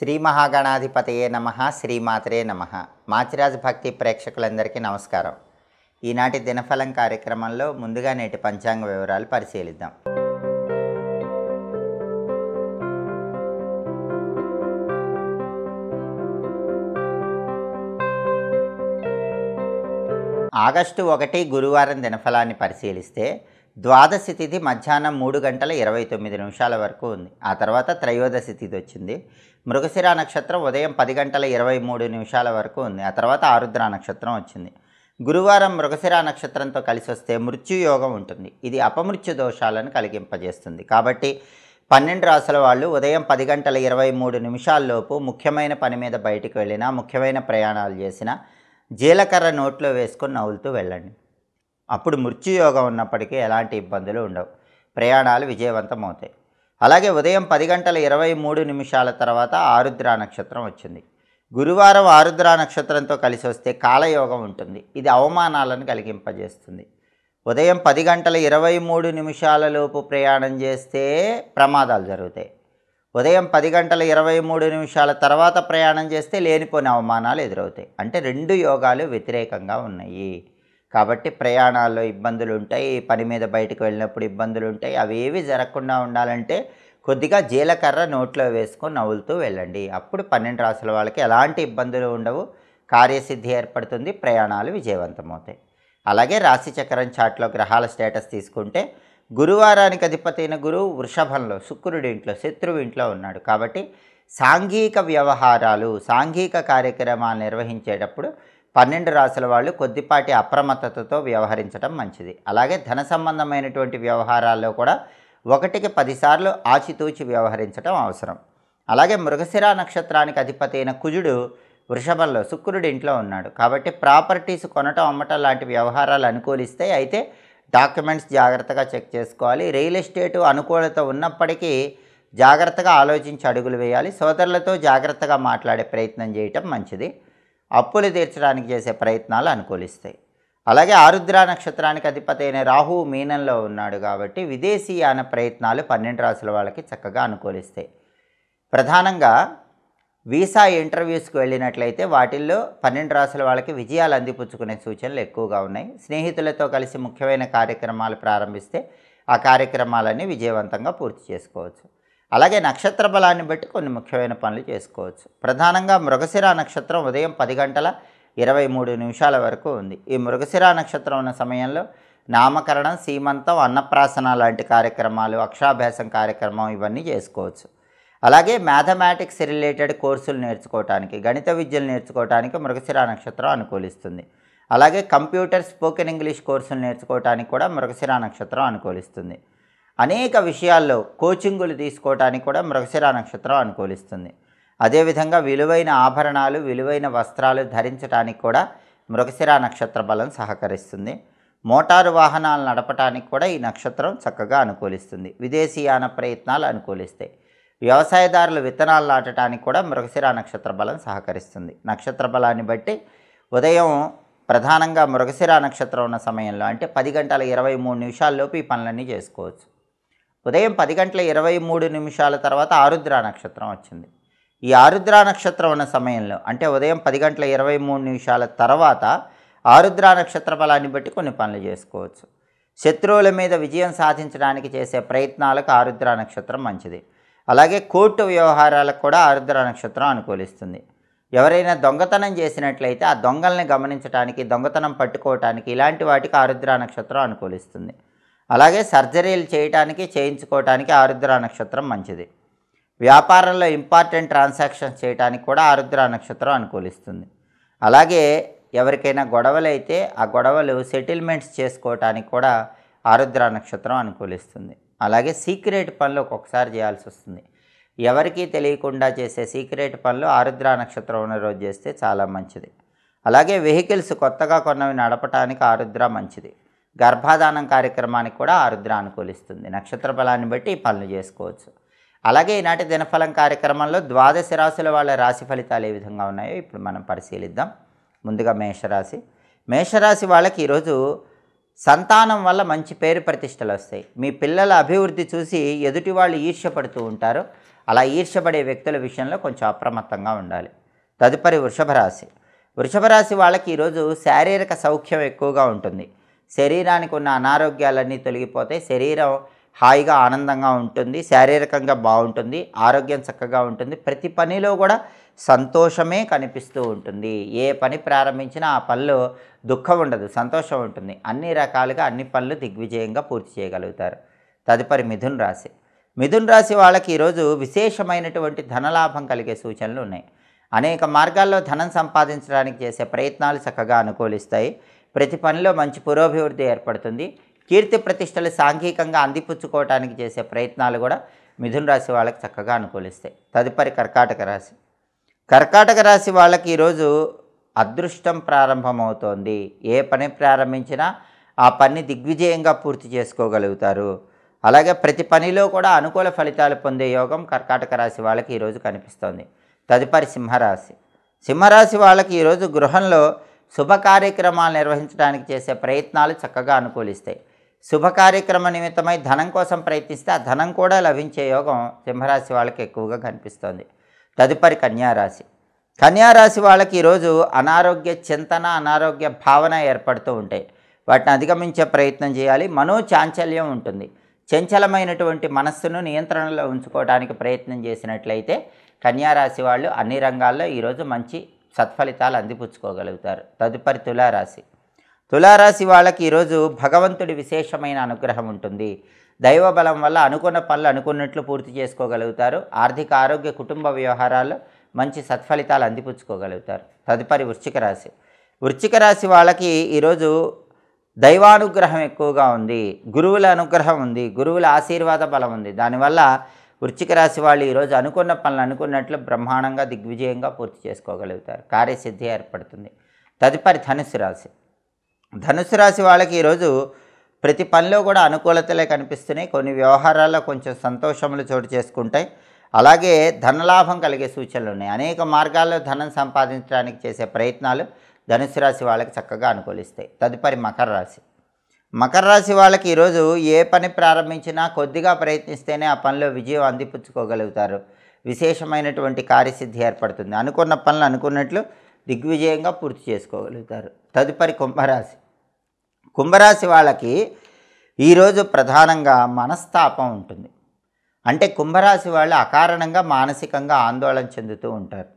శ్రీ మహాగణాధిపతయే నమః, శ్రీమాత్రే నమః. మాచిరాజ్ భక్తి ప్రేక్షకులందరికీ నమస్కారం. ఈనాటి దినఫలం కార్యక్రమంలో ముందుగా నేటి పంచాంగ వివరాలు పరిశీలిద్దాం. ఆగస్టు 1 గురువారం దినఫలాన్ని పరిశీలిస్తే ద్వాదశి తిథి మధ్యాహ్నం 3:29 వరకు ఉంది. ఆ తర్వాత త్రయోదశి తిథి వచ్చింది. మృగశిర నక్షత్రం ఉదయం 10:23 వరకు ఉంది. ఆ తర్వాత ఆరుద్ర నక్షత్రం వచ్చింది. గురువారం మృగశిర నక్షత్రంతో కలిసి వస్తే మృత్యుయోగం ఉంటుంది. ఇది అపమృత్యు దోషాలను కలిగింపజేస్తుంది. కాబట్టి 12 రాసుల వాళ్ళు ఉదయం 10:23 ముఖ్యమైన పని మీద బయటికి వెళ్ళినా, ముఖ్యమైన ప్రయాణాలు చేసినా జీలకర్ర నోట్లో వేసుకొని నవ్వులుతూ వెళ్ళండి. అప్పుడు మృత్యుయోగం ఉన్నప్పటికీ ఎలాంటి ఇబ్బందులు ఉండవు, ప్రయాణాలు విజయవంతం అవుతాయి. అలాగే ఉదయం 10:23 తర్వాత ఆరుద్ర నక్షత్రం వచ్చింది. గురువారం ఆరుద్ర నక్షత్రంతో కలిసి వస్తే కాలయోగం ఉంటుంది. ఇది అవమానాలను కలిగింపజేస్తుంది. ఉదయం 10:23 ప్రయాణం చేస్తే ప్రమాదాలు జరుగుతాయి. ఉదయం 10:23 తర్వాత ప్రయాణం చేస్తే లేనిపోని అవమానాలు ఎదురవుతాయి. అంటే రెండు యోగాలు వ్యతిరేకంగా ఉన్నాయి. కాబట్టి ప్రయాణాల్లో ఇబ్బందులు ఉంటాయి, పని మీద బయటకు వెళ్ళినప్పుడు ఇబ్బందులు ఉంటాయి. అవి ఏవి జరగకుండా ఉండాలంటే కొద్దిగా జీలకర్ర నోట్లో వేసుకొని నవ్వులుతూ వెళ్ళండి. అప్పుడు 12 రాసుల వాళ్ళకి ఎలాంటి ఇబ్బందులు ఉండవు, కార్యసిద్ధి ఏర్పడుతుంది, ప్రయాణాలు విజయవంతమవుతాయి. అలాగే రాశిచక్రం చాట్లో గ్రహాల స్టేటస్ తీసుకుంటే గురువారానికి అధిపతి అయిన గురువు వృషభంలో, శుక్రుడి ఇంట్లో, శత్రువు ఇంట్లో ఉన్నాడు. కాబట్టి సాంఘిక వ్యవహారాలు, సాంఘిక కార్యక్రమాలు నిర్వహించేటప్పుడు 12 రాసుల వాళ్ళు కొద్దిపాటి అప్రమత్తతతో వ్యవహరించడం మంచిది. అలాగే ధన సంబంధమైనటువంటి వ్యవహారాల్లో కూడా 1కి 10 సార్లు ఆచితూచి వ్యవహరించడం అవసరం. అలాగే మృగశిర నక్షత్రానికి అధిపతి అయిన కుజుడు వృషభంలో, శుక్రుడి ఇంట్లో ఉన్నాడు. కాబట్టి ప్రాపర్టీస్ కొనటం, అమ్మటం లాంటి వ్యవహారాలు అనుకూలిస్తాయి. అయితే డాక్యుమెంట్స్ జాగ్రత్తగా చెక్ చేసుకోవాలి. రియల్ ఎస్టేటు అనుకూలత ఉన్నప్పటికీ జాగ్రత్తగా ఆలోచించి అడుగులు వేయాలి. సోదరులతో జాగ్రత్తగా మాట్లాడే ప్రయత్నం చేయటం మంచిది. అప్పులు తీర్చడానికి చేసే ప్రయత్నాలు అనుకూలిస్తాయి. అలాగే ఆరుద్ర నక్షత్రానికి అధిపతి అయిన రాహువు మీనంలో ఉన్నాడు. కాబట్టి విదేశీయాన ప్రయత్నాలు 12 రాసుల వాళ్ళకి చక్కగా అనుకూలిస్తాయి. ప్రధానంగా వీసా ఇంటర్వ్యూస్కి వెళ్ళినట్లయితే వాటిల్లో 12 రాసుల వాళ్ళకి విజయాలు అందిపుచ్చుకునే సూచనలు ఎక్కువగా ఉన్నాయి. స్నేహితులతో కలిసి ముఖ్యమైన కార్యక్రమాలు ప్రారంభిస్తే ఆ కార్యక్రమాలన్నీ విజయవంతంగా పూర్తి చేసుకోవచ్చు. అలాగే నక్షత్ర బలాన్ని బట్టి కొన్ని ముఖ్యమైన పనులు చేసుకోవచ్చు. ప్రధానంగా మృగశిర నక్షత్రం ఉదయం 10:23 వరకు ఉంది. ఈ మృగశిర నక్షత్రం ఉన్న సమయంలో నామకరణం, సీమంతం, అన్నప్రాసన లాంటి కార్యక్రమాలు, అక్షరాభ్యాసం కార్యక్రమం ఇవన్నీ చేసుకోవచ్చు. అలాగే మ్యాథమెటిక్స్ రిలేటెడ్ కోర్సులు నేర్చుకోవటానికి, గణిత విద్యలు నేర్చుకోవటానికి మృగశిర నక్షత్రం అనుకూలిస్తుంది. అలాగే కంప్యూటర్, స్పోకెన్ ఇంగ్లీష్ కోర్సులు నేర్చుకోవటానికి కూడా మృగశిర నక్షత్రం అనుకూలిస్తుంది. అనేక విషయాల్లో కోచింగులు తీసుకోవటానికి కూడా మృగశిర నక్షత్రం అనుకూలిస్తుంది. అదేవిధంగా విలువైన ఆభరణాలు, విలువైన వస్త్రాలు ధరించడానికి కూడా మృగశిర నక్షత్ర బలం సహకరిస్తుంది. మోటారు వాహనాలు నడపటానికి కూడా ఈ నక్షత్రం చక్కగా అనుకూలిస్తుంది. విదేశీయాన ప్రయత్నాలు అనుకూలిస్తాయి. వ్యవసాయదారులు విత్తనాలు నాటడానికి కూడా మృగశిర నక్షత్ర బలం సహకరిస్తుంది. నక్షత్ర బలాన్ని బట్టి ఉదయం ప్రధానంగా మృగశిర నక్షత్రం ఉన్న సమయంలో అంటే 10:23 ఈ పనులన్నీ చేసుకోవచ్చు. ఉదయం 10:23 తర్వాత ఆరుద్ర నక్షత్రం వచ్చింది. ఈ ఆరుద్ర నక్షత్రం ఉన్న సమయంలో అంటే ఉదయం 10:23 తర్వాత ఆరుద్ర నక్షత్ర బలాన్ని బట్టి కొన్ని పనులు చేసుకోవచ్చు. శత్రువుల మీద విజయం సాధించడానికి చేసే ప్రయత్నాలకు ఆరుద్ర నక్షత్రం మంచిది. అలాగే కోర్టు వ్యవహారాలకు కూడా ఆరుద్ర నక్షత్రం అనుకూలిస్తుంది. ఎవరైనా దొంగతనం చేసినట్లయితే ఆ దొంగల్ని గమనించడానికి, దొంగతనం పట్టుకోవటానికి, ఇలాంటి వాటికి ఆరుద్ర నక్షత్రం అనుకూలిస్తుంది. అలాగే సర్జరీలు చేయటానికి, చేయించుకోవటానికి ఆరుద్ర నక్షత్రం మంచిది. వ్యాపారంలో ఇంపార్టెంట్ ట్రాన్సాక్షన్స్ చేయడానికి కూడా ఆరుద్ర నక్షత్రం అనుకూలిస్తుంది. అలాగే ఎవరికైనా గొడవలైతే ఆ గొడవలు సెటిల్మెంట్స్ చేసుకోవటానికి కూడా ఆరుద్ర నక్షత్రం అనుకూలిస్తుంది. అలాగే సీక్రెట్ పనులు ఒక్కొక్కసారి చేయాల్సి వస్తుంది. ఎవరికీ తెలియకుండా చేసే సీక్రెట్ పనులు ఆరుద్ర నక్షత్రం ఉన్న రోజు చేస్తే చాలా మంచిది. అలాగే వెహికల్స్ కొత్తగా కొన్నవి నడపటానికి ఆరుద్ర మంచిది. గర్భాధానం కార్యక్రమానికి కూడా ఆరుద్ర అనుకూలిస్తుంది. నక్షత్ర బలాన్ని బట్టి ఈ పనులు చేసుకోవచ్చు. అలాగే ఈనాటి దినఫలం కార్యక్రమంలో ద్వాదశ రాశుల వాళ్ళ రాశి ఫలితాలు ఏ విధంగా ఉన్నాయో ఇప్పుడు మనం పరిశీలిద్దాం. ముందుగా మేషరాశి. మేషరాశి వాళ్ళకి ఈరోజు సంతానం వల్ల మంచి పేరు ప్రతిష్టలు వస్తాయి. మీ పిల్లల అభివృద్ధి చూసి ఎదుటి వాళ్ళు ఈర్ష్యపడుతూ ఉంటారు. అలా ఈర్ష్యపడే వ్యక్తుల విషయంలో కొంచెం అప్రమత్తంగా ఉండాలి. తదుపరి వృషభ రాశి. వృషభ రాశి వాళ్ళకి ఈరోజు శారీరక సౌఖ్యం ఎక్కువగా ఉంటుంది. శరీరానికి ఉన్న అనారోగ్యాలన్నీ తొలగిపోతాయి. శరీరం హాయిగా ఆనందంగా ఉంటుంది, శారీరకంగా బాగుంటుంది, ఆరోగ్యం చక్కగా ఉంటుంది. ప్రతి పనిలో కూడా సంతోషమే కనిపిస్తూ ఉంటుంది. ఏ పని ప్రారంభించినా ఆ పనిలో దుఃఖం ఉండదు, సంతోషం ఉంటుంది. అన్ని రకాలుగా అన్ని పనులు దిగ్విజయంగా పూర్తి చేయగలుగుతారు. తదుపరి మిథున రాశి. మిథున రాశి వాళ్ళకి ఈరోజు విశేషమైనటువంటి ధనలాభం కలిగే సూచనలు ఉన్నాయి. అనేక మార్గాల్లో ధనం సంపాదించడానికి చేసే ప్రయత్నాలు చక్కగా అనుకూలిస్తాయి. ప్రతి పనిలో మంచి పురోభివృద్ధి ఏర్పడుతుంది. కీర్తి ప్రతిష్టలు సాంఘికంగా అందిపుచ్చుకోవడానికి చేసే ప్రయత్నాలు కూడా మిథున రాశి వాళ్ళకి చక్కగా అనుకూలిస్తాయి. తదుపరి కర్కాటక రాశి. కర్కాటక రాశి వాళ్ళకి ఈరోజు అదృష్టం ప్రారంభమవుతోంది. ఏ పని ప్రారంభించినా ఆ పని దిగ్విజయంగా పూర్తి చేసుకోగలుగుతారు. అలాగే ప్రతి పనిలో కూడా అనుకూల ఫలితాలు పొందే యోగం కర్కాటక రాశి వాళ్ళకి ఈరోజు కనిపిస్తోంది. తదుపరి సింహరాశి. సింహరాశి వాళ్ళకి ఈరోజు గృహంలో శుభ కార్యక్రమాలు నిర్వహించడానికి చేసే ప్రయత్నాలు చక్కగా అనుకూలిస్తాయి. శుభ కార్యక్రమ నిమిత్తమై ధనం కోసం ప్రయత్నిస్తే ఆ ధనం కూడా లభించే యోగం సింహరాశి వాళ్ళకి ఎక్కువగా కనిపిస్తోంది. తదుపరి కన్యారాశి. కన్యారాశి వాళ్ళకి ఈరోజు అనారోగ్య చింతన, అనారోగ్య భావన ఏర్పడుతూ ఉంటాయి. వాటిని అధిగమించే ప్రయత్నం చేయాలి. మనోచాంచల్యం ఉంటుంది. చంచలమైనటువంటి మనస్సును నియంత్రణలో ఉంచుకోవడానికి ప్రయత్నం చేసినట్లయితే కన్యారాశి వాళ్ళు అన్ని రంగాల్లో ఈరోజు మంచి సత్ఫలితాలు అందిపుచ్చుకోగలుగుతారు. తదుపరి తులారాశి. తులారాశి వాళ్ళకి ఈరోజు భగవంతుడి విశేషమైన అనుగ్రహం ఉంటుంది. దైవ బలం వల్ల అనుకున్న పనులు అనుకున్నట్లు పూర్తి చేసుకోగలుగుతారు. ఆర్థిక, ఆరోగ్య, కుటుంబ వ్యవహారాల్లో మంచి సత్ఫలితాలు అందిపుచ్చుకోగలుగుతారు. తదుపరి వృశ్చిక రాశి. వృశ్చిక రాశి వాళ్ళకి ఈరోజు దైవానుగ్రహం ఎక్కువగా ఉంది. గురువుల అనుగ్రహం ఉంది. గురువుల ఆశీర్వాద బలం ఉంది. దానివల్ల వృశ్చిక రాశి వాళ్ళు ఈరోజు అనుకున్న పనులు అనుకున్నట్లు బ్రహ్మాండంగా దిగ్విజయంగా పూర్తి చేసుకోగలుగుతారు. కార్యసిద్ధి ఏర్పడుతుంది. తదుపరి ధనుస్సు రాశి. ధనుస్సు రాశి వాళ్ళకి ఈరోజు ప్రతి పనిలో కూడా అనుకూలతలే కనిపిస్తున్నాయి. కొన్ని వ్యవహారాల్లో కొంచెం సంతోషములు చోటు చేసుకుంటాయి. అలాగే ధనలాభం కలిగే సూచనలు ఉన్నాయి. అనేక మార్గాల్లో ధనం సంపాదించడానికి చేసే ప్రయత్నాలు ధనుస్సు రాశి వాళ్ళకి చక్కగా అనుకూలిస్తాయి. తదుపరి మకర రాశి. మకర రాశి వాళ్ళకి ఈరోజు ఏ పని ప్రారంభించినా కొద్దిగా ప్రయత్నిస్తేనే ఆ పనిలో విజయం అందిపుచ్చుకోగలుగుతారు. విశేషమైనటువంటి కార్యసిద్ధి ఏర్పడుతుంది. అనుకున్న పనులు అనుకున్నట్లు దిగ్విజయంగా పూర్తి చేసుకోగలుగుతారు. తదుపరి కుంభరాశి. కుంభరాశి వాళ్ళకి ఈరోజు ప్రధానంగా మనస్తాపం ఉంటుంది. అంటే కుంభరాశి వాళ్ళు అకారణంగా మానసికంగా ఆందోళన చెందుతూ ఉంటారు.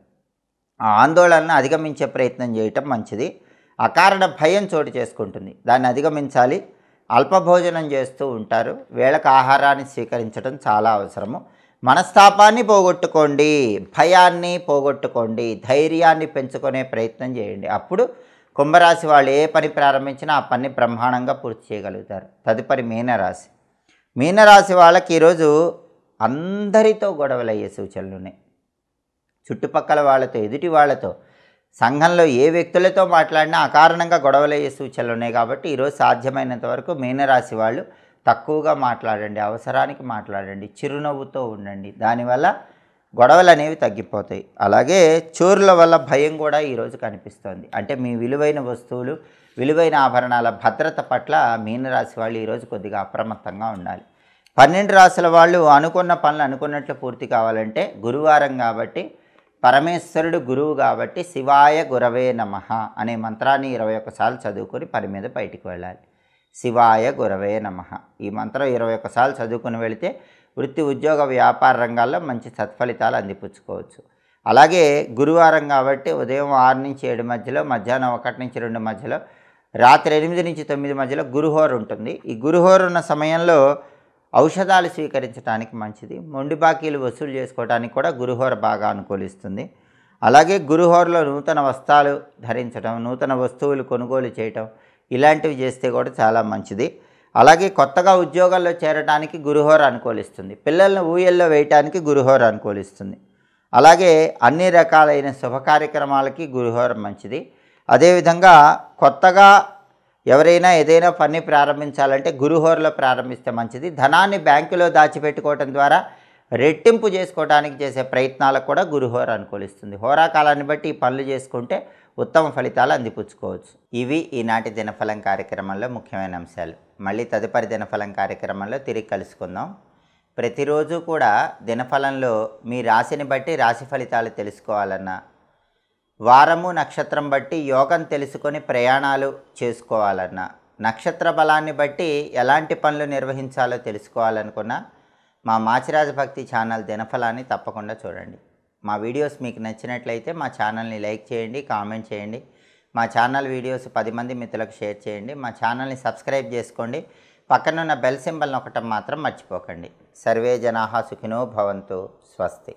ఆ ఆందోళనను అధిగమించే ప్రయత్నం చేయటం మంచిది. అకారణ భయం చోటు చేసుకుంటుంది. దాన్ని అధిగమించాలి. అల్పభోజనం చేస్తూ ఉంటారు. వేళకు ఆహారాన్ని స్వీకరించడం చాలా అవసరము. మనస్తాపాన్ని పోగొట్టుకోండి, భయాన్ని పోగొట్టుకోండి, ధైర్యాన్ని పెంచుకునే ప్రయత్నం చేయండి. అప్పుడు కుంభరాశి వాళ్ళు ఏ పని ప్రారంభించినా ఆ పని బ్రహ్మాండంగా పూర్తి చేయగలుగుతారు. తదుపరి మీనరాశి. మీనరాశి వాళ్ళకి ఈరోజు అందరితో గొడవలు అయ్యే సూచనలు ఉన్నాయి. చుట్టుపక్కల వాళ్ళతో, ఎదుటి వాళ్ళతో, సంఘంలో ఏ వ్యక్తులతో మాట్లాడినా అకారణంగా గొడవలయ్యే సూచనలు ఉన్నాయి. కాబట్టి ఈరోజు సాధ్యమైనంత వరకు మీనరాశి వాళ్ళు తక్కువగా మాట్లాడండి, అవసరానికి మాట్లాడండి, చిరునవ్వుతో ఉండండి. దానివల్ల గొడవలు అనేవి తగ్గిపోతాయి. అలాగే చోరుల వల్ల భయం కూడా ఈరోజు కనిపిస్తోంది. అంటే మీ విలువైన వస్తువులు, విలువైన ఆభరణాల భద్రత పట్ల మీనరాశి వాళ్ళు ఈరోజు కొద్దిగా అప్రమత్తంగా ఉండాలి. 12 రాశుల వాళ్ళు అనుకున్న పనులు అనుకున్నట్లు పూర్తి కావాలంటే గురువారం కాబట్టి, పరమేశ్వరుడు గురువు కాబట్టి శివాయ గురవే నమః అనే మంత్రాన్ని 21 సార్లు చదువుకొని పని మీద బయటికి వెళ్ళాలి. శివాయ గురవే నమః ఈ మంత్రం 21 సార్లు చదువుకుని వెళితే వృత్తి, ఉద్యోగ, వ్యాపార రంగాల్లో మంచి సత్ఫలితాలు అందిపుచ్చుకోవచ్చు. అలాగే గురువారం కాబట్టి ఉదయం 6 నుంచి 7 మధ్యలో, మధ్యాహ్నం 1 నుంచి 2 మధ్యలో, రాత్రి 8 నుంచి 9 మధ్యలో గురుహోర ఉంటుంది. ఈ గురుహోర ఉన్న సమయంలో ఔషధాలు స్వీకరించడానికి మంచిది. మొండి బాకీలు వసూలు చేసుకోవడానికి కూడా గురుహోర బాగా అనుకూలిస్తుంది. అలాగే గురుహోరలో నూతన వస్త్రాలు ధరించడం, నూతన వస్తువులు కొనుగోలు చేయటం ఇలాంటివి చేస్తే కూడా చాలా మంచిది. అలాగే కొత్తగా ఉద్యోగాల్లో చేరడానికి గురుహోర అనుకూలిస్తుంది. పిల్లలను ఊయల్లో వేయటానికి గురుహోర అనుకూలిస్తుంది. అలాగే అన్ని రకాలైన శుభ కార్యక్రమాలకి గురుహోర మంచిది. అదేవిధంగా కొత్తగా ఎవరైనా ఏదైనా పని ప్రారంభించాలంటే గురుహోరలో ప్రారంభిస్తే మంచిది. ధనాన్ని బ్యాంకులో దాచిపెట్టుకోవటం ద్వారా రెట్టింపు చేసుకోవడానికి చేసే ప్రయత్నాలకు కూడా గురుహోర అనుకూలిస్తుంది. హోరాకాలాన్ని బట్టి ఈ పనులు చేసుకుంటే ఉత్తమ ఫలితాలు అందిపుచ్చుకోవచ్చు. ఇవి ఈనాటి దినఫలం కార్యక్రమంలో ముఖ్యమైన అంశాలు. మళ్ళీ తదుపరి దినఫలం కార్యక్రమంలో తిరిగి కలుసుకుందాం. ప్రతిరోజు కూడా దినఫలంలో మీ రాశిని బట్టి రాశి ఫలితాలు తెలుసుకోవాలన్నా, వారము నక్షత్రం బట్టి యోగం తెలుసుకొని ప్రయాణాలు చేసుకోవాలన్నా, నక్షత్ర బలాన్ని బట్టి ఎలాంటి పనులు నిర్వహించాలో తెలుసుకోవాలనుకున్నా మా మాచిరాజ భక్తి ఛానల్ దినఫలాన్ని తప్పకుండా చూడండి. మా వీడియోస్ మీకు నచ్చినట్లయితే మా ఛానల్ని లైక్ చేయండి, కామెంట్ చేయండి. మా ఛానల్ వీడియోస్ 10 మంది మిత్రులకు షేర్ చేయండి. మా ఛానల్ని సబ్స్క్రైబ్ చేసుకోండి. పక్కనున్న బెల్ సింబల్ నొక్కటం మాత్రం మర్చిపోకండి. సర్వే జనాః సుఖినో భవంతు. స్వస్తి.